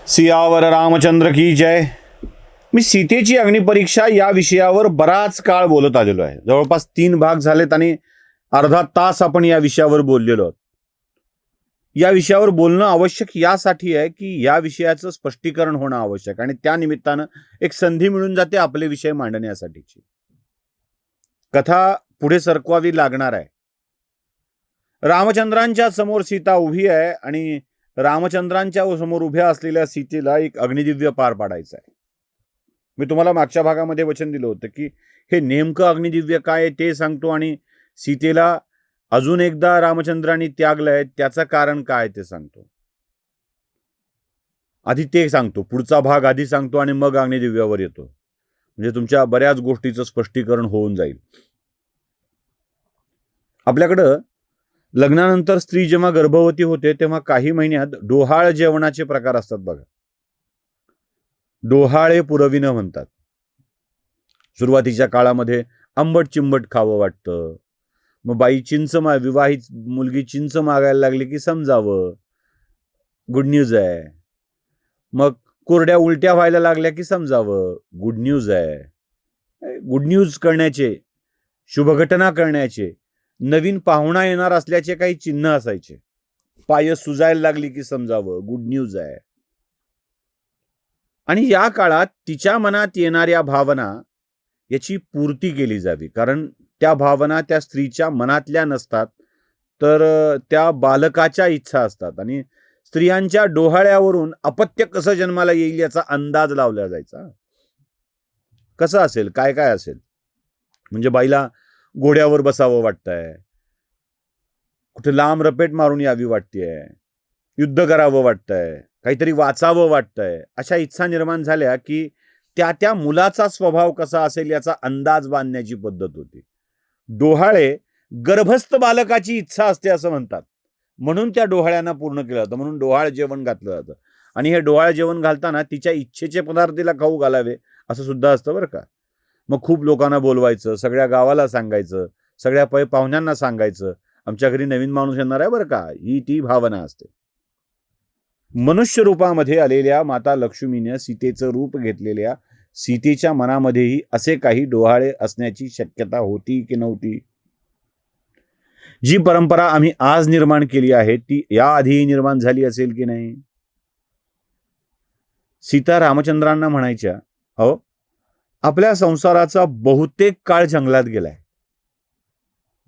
सियावर रामचंद्र की जय. मी सीतेची अग्निपरीक्षा या विषयावर बराच काळ बोलत आलेलो आहे. जवळपास 3 भाग झालेत आणि अर्धा तास आपण या विषयावर बोललेलो आहोत. या विषयावर बोलणं आवश्यक यासाठी आहे की या विषयाचं स्पष्टीकरण होणं आवश्यक आणि त्या निमित्तानं एक संधी मिळून जाते आपले विषय मांडण्यासाठीची. कथा पुढे सरकवावी लागणार आहे. रामचंद्रांच्या समोर सीता उभी आहे आणि रामचंद्रांच्या समोर उभ्या असलेल्या सीतेला एक अग्निदिव्य पार पाडायचं आहे. मी तुम्हाला मागच्या भागामध्ये वचन दिलं होतं की हे नेमकं अग्निदिव्य काय आहे ते सांगतो आणि सीतेला अजून एकदा रामचंद्रांनी त्यागलंय त्याचं कारण काय ते सांगतो. आधी ते सांगतो, पुढचा भाग आधी सांगतो आणि मग अग्निदिव्यावर येतो. म्हणजे तुमच्या बऱ्याच गोष्टीचं स्पष्टीकरण होऊन जाईल. आपल्याकडं लग्नानंतर स्त्री जेव्हा गर्भवती होते तेव्हा काही महिन्यात डोहाळ जेवणाचे प्रकार असतात बघा. डोहाळे पुरविणं म्हणतात. सुरुवातीच्या काळामध्ये आंबट चिंबट खावं वाटतं. मग बाई विवाहित मुलगी चिंच मागायला लागली की समजावं गुड न्यूज आहे. मग कोरड्या उलट्या व्हायला लागल्या की समजावं गुड न्यूज आहे. गुड न्यूज करण्याचे, शुभघटना करण्याचे, नवीन पाहुणा येणार असल्याचे काही चिन्ह असायचे. पाय सुजायला लागली की समजावं गुड न्यूज आहे. आणि या काळात तिच्या मनात येणाऱ्या भावना याची पूर्ती केली जावी, कारण त्या भावना त्या स्त्रीच्या मनातल्या नसतात, तर त्या बालकाच्या इच्छा असतात. आणि स्त्रियांच्या डोहाळ्यावरून अपत्य कसं जन्माला येईल याचा अंदाज लावला जायचा. कसं असेल, काय काय असेल. म्हणजे बाईला घोड्यावर बसावं वाटतंय, कुठे लांब रपेट मारून यावी वाटतेय, युद्ध करावं वाटतंय, काहीतरी वाचावं वाटतंय, अशा इच्छा निर्माण झाल्या की त्या मुलाचा स्वभाव कसा असेल याचा अंदाज बांधण्याची पद्धत होती. डोहाळे गर्भस्थ बालकाची इच्छा असते असं म्हणतात, म्हणून त्या डोहाळ्यांना पूर्ण केलं जातं. म्हणून डोहाळ जेवण घातलं जातं. आणि हे डोहाळ जेवण घालताना तिच्या इच्छेचे पदार्थ तिला खाऊ घालावे असं सुद्धा असतं बरं का. मग खूप लोकांना बोलवायचं, सगळ्या गावाला सांगायचं, सगळ्या पाहुण्यांना सांगायचं, आमच्या घरी नवीन माणूस येणार आहे बरं का. ही ती भावना असते. मनुष्य रूपामध्ये आलेल्या माता लक्ष्मीने सीतेचं रूप घेतलेल्या सीतेच्या मनामध्येही असे काही डोहाळे असण्याची शक्यता होती की नव्हती. जी परंपरा आम्ही आज निर्माण केली आहे ती याआधीही निर्माण झाली असेल की नाही. सीता रामचंद्रांना म्हणायच्या, हो आपल्या संसाराचा बहुतेक काळ जंगलात गेलाय.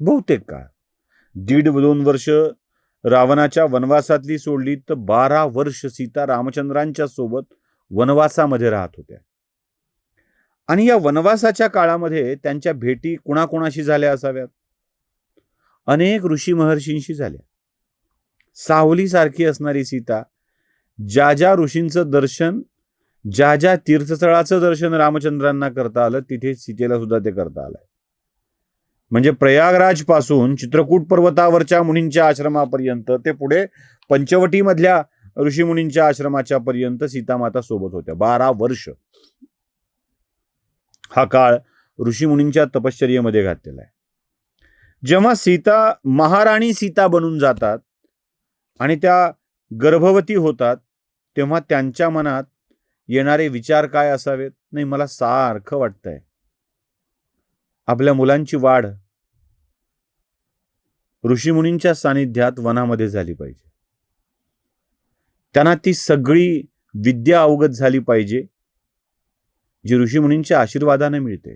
बहुतेक काळ 1.5-2 वर्ष रावणाच्या वनवासातली सोडली तर 12 वर्ष सीता रामचंद्रांच्या सोबत वनवासामध्ये राहत होत्या. आणि या वनवासाच्या काळामध्ये त्यांच्या भेटी कुणाकुणाशी झाल्या असाव्यात. अनेक ऋषी महर्षींशी झाल्या. सावलीसारखी असणारी सीता ज्या ज्या ऋषींचं दर्शन, ज्या ज्या तीर्थस्थळाचं दर्शन रामचंद्रांना करता आलं तिथे सीतेला सुद्धा ते करता आलंय. म्हणजे प्रयागराज पासून चित्रकूट पर्वतावरच्या मुनींच्या आश्रमापर्यंत ते पुढे पंचवटीमधल्या ऋषीमुनींच्या आश्रमाच्या पर्यंत सीतामाता सोबत होत्या. 12 वर्ष हा काळ ऋषीमुनींच्या तपश्चर्येमध्ये घातलेला आहे. जेव्हा सीता महाराणी सीता बनून जातात आणि त्या गर्भवती होतात तेव्हा त्यांच्या मनात येणारे विचार काय असावेत. नाही, मला सारखं वाटतंय आपल्या मुलांची वाढ ऋषीमुनींच्या सानिध्यात वनामध्ये झाली पाहिजे. त्यांना ती सगळी विद्या अवगत झाली पाहिजे जी ऋषीमुनींच्या आशीर्वादाने मिळते.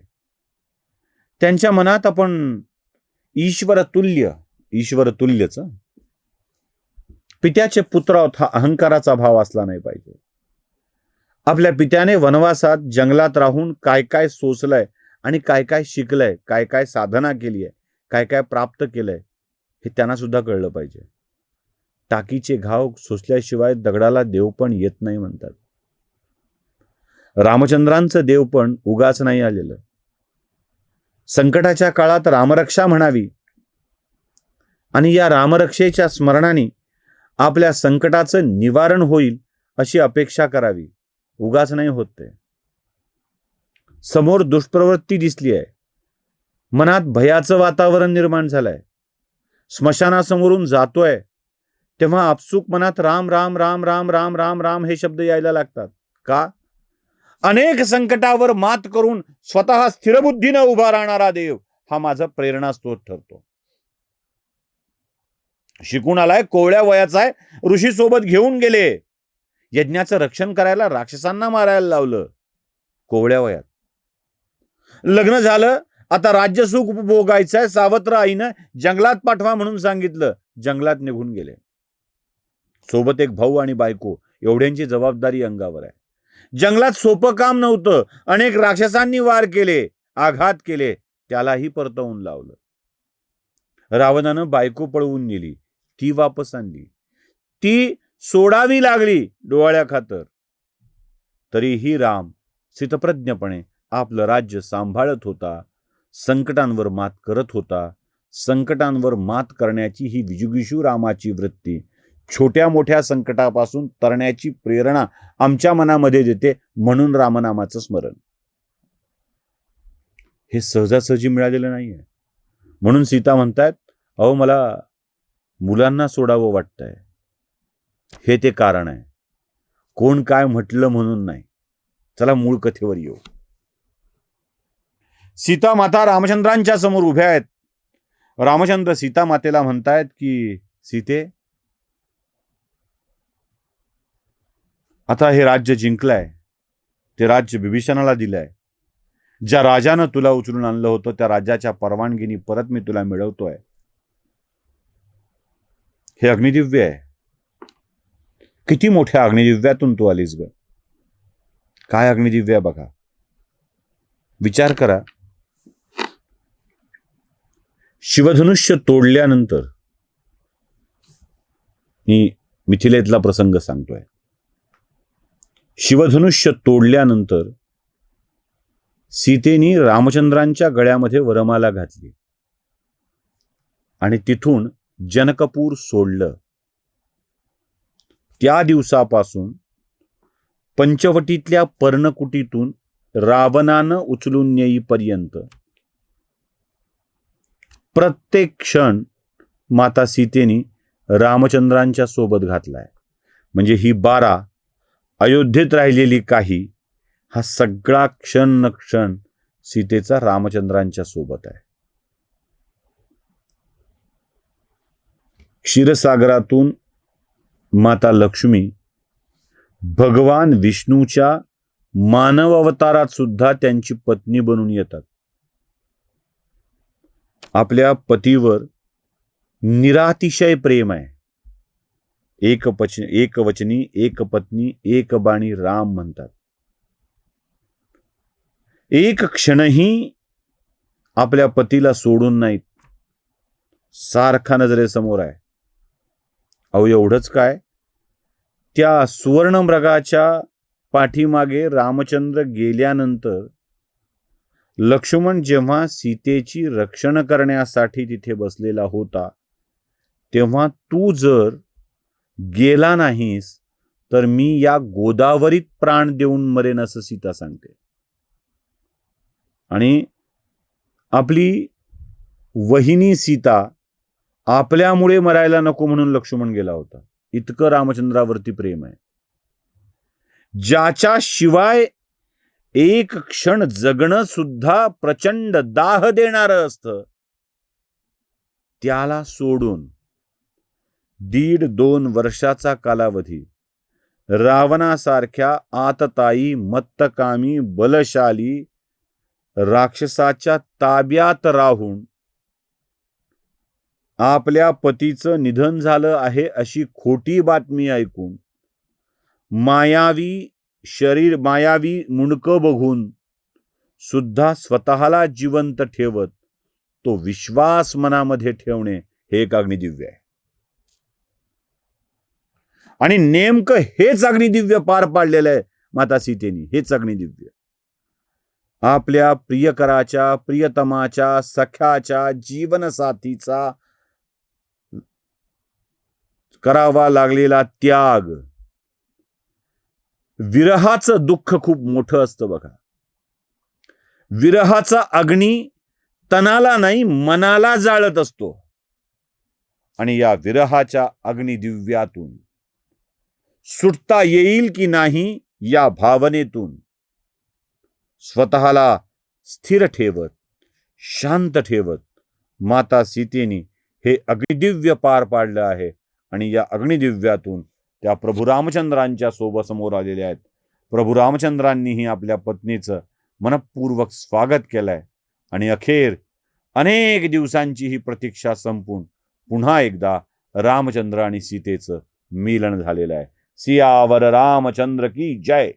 त्यांच्या मनात आपण ईश्वरतुल्यच पित्याचे पुत्र आहोत हा अहंकाराचा भाव असला नाही पाहिजे. आपल्या पित्याने वनवासात जंगलात राहून काय काय सोसलंय आणि काय काय शिकलंय, काय काय साधना केली आहे, काय काय प्राप्त केलंय हे त्यांना सुद्धा कळलं पाहिजे. टाकीचे घाव सोसल्याशिवाय दगडाला देव पण येत नाही म्हणतात. रामचंद्रांचं देव पण उगाच नाही आलेलं. संकटाच्या काळात रामरक्षा म्हणावी आणि या रामरक्षेच्या स्मरणाने आपल्या संकटाचं निवारण होईल अशी अपेक्षा करावी. उगाच नाही होत ते. समोर दुष्प्रवृत्ती दिसली आहे, मनात भयाचं वातावरण निर्माण झालंय, स्मशानासमोरून जातोय तेव्हा आपसुक मनात राम राम राम राम राम राम राम हे शब्द यायला लागतात. का? अनेक संकटावर मात करून स्वतः स्थिरबुद्धीनं उभा राहणारा देव हा माझा प्रेरणास्त्रोत ठरतो. शिकून आलाय, कोवळ्या वयाचा आहे, ऋषी सोबत घेऊन गेले, यज्ञाचं रक्षण करायला राक्षसांना मारायला लावलं कोवळ्या वयात. लग्न झालं, आता राज्य सुख उपभोगायचंय, सावत्र आईनं जंगलात पाठवा म्हणून सांगितलं, जंगलात निघून गेले. सोबत एक भाऊ आणि बायको, एवढ्यांची जबाबदारी अंगावर आहे. जंगलात सोपं काम नव्हतं, अनेक राक्षसांनी वार केले, आघात केले, त्यालाही परतवून लावलं. रावणानं बायको पळवून नेली, ती वापस आणली, ती सोडावी लागली डोळ्या खातर. तरीही राम स्थितप्रज्ञपणे आपलं राज्य सांभाळत होता, संकटांवर मात करत होता. संकटांवर मात करण्याची ही विजुगिषू रामाची वृत्ती छोट्या मोठ्या संकटापासून तरण्याची प्रेरणा आमच्या मनामध्ये देते. म्हणून रामनामाचं स्मरण हे सहजासहजी मिळालेलं नाहीये. म्हणून सीता म्हणतात, अहो मला मुलांना सोडावं वाटतंय, हे ते कारण आहे, कोण काय म्हटलं म्हणून नाही. चला मूळ कथेवर येऊ. सीता माता रामचंद्रांच्या समोर उभ्या आहेत. रामचंद्र सीता मातेला म्हणतायत की सीते, आता हे राज्य जिंकलंय, ते राज्य बिभीषणाला दिलंय. ज्या राजानं तुला उचलून आणलं होतं त्या राजाच्या परवानगीने परत मी तुला मिळवतोय. हे अग्निदिव्य आहे. किती मोठ्या अग्निदिव्यातून तू आलीस ग. काय अग्निदिव्य बघा, विचार करा. शिवधनुष्य तोडल्यानंतर, मी मिथिलेतला प्रसंग सांगतोय. शिवधनुष्य तोडल्यानंतर सीतेनी रामचंद्रांच्या गळ्यामध्ये वरमाला घातली आणि तिथून जनकपूर सोडलं. त्या दिवसापासून पंचवटीतल्या पर्णकुटीतून रावणानं उचलून नेईपर्यंत प्रत्येक क्षण माता सीतेनी रामचंद्रांच्या सोबत घातलाय. म्हणजे ही 12 अयोध्येत राहिलेली काही, हा सगळा क्षण न क्षण सीतेचा रामचंद्रांच्या सोबत आहे. क्षीरसागरातून माता लक्ष्मी भगवान विष्णूच्या मानव अवतारात सुद्धा त्यांची पत्नी बनून येतात. आपल्या पतीवर निरातिशय प्रेम आहे. एकवचनी, एक पत्नी, एक बाणी राम म्हणतात. एक क्षणही आपल्या पतीला सोडून नाहीत, सारखा नजरेसमोर आहे. अहो एवढंच काय, त्या सुवर्णमृगाच्या पाठीमागे रामचंद्र गेल्यानंतर लक्ष्मण जेव्हा सीतेची रक्षण करण्यासाठी तिथे बसलेला होता, तेव्हा तू जर गेला नाहीस तर मी या गोदावरीत प्राण देऊन मरेन असं सीता सांगते. आणि आपली वहिनी सीता आपल्यामुळे मरायला नको म्हणून लक्ष्मण गेला होता. इतकं रामचंद्रावरती प्रेम आहे. ज्याच्या शिवाय एक क्षण जगणं सुद्धा प्रचंड दाह देणारं असतं, त्याला सोडून 1.5-2 वर्षाचा कालावधी रावणासारख्या आततायी, मत्तकामी, बलशाली राक्षसाच्या ताब्यात राहून आपल्या पतीचं निधन झालं आहे अशी खोटी बातमी ऐकून, मायावी मुंडकं बघून सुद्धा स्वतःला जिवंत ठेवत तो विश्वास मनामध्ये ठेवणे हे एक अग्निदिव्य आहे. आणि नेमकं हेच अग्निदिव्य पार पाडलेलं आहे माता सीतेनी. हेच अग्निदिव्य आपल्या प्रियकराच्या, प्रियतमाच्या, सख्याच्या, जीवनसाथीचा करावा लागलेला त्याग. विरहाचं दुःख खूप मोठं असतं बघा. विरहाचा अग्नी तनाला नाही मनाला जाळत असतो. आणि या विरहाच्या अग्निदिव्यातून सुटता येईल की नाही या भावनेतून स्वतःला स्थिर ठेवत, शांत ठेवत माता सीतेने हे अग्निदिव्य पार पाडलं आहे. आणि या अग्निदिव्यातून त्या प्रभू रामचंद्रांच्या समोर आलेल्या आहेत. प्रभू रामचंद्रांनीही आपल्या पत्नीचं मनपूर्वक स्वागत केलंय. आणि अखेर अनेक दिवसांची ही प्रतीक्षा संपून पुन्हा एकदा रामचंद्र आणि सीतेचं मिलन झालेलं आहे. सियावर रामचंद्र की जय.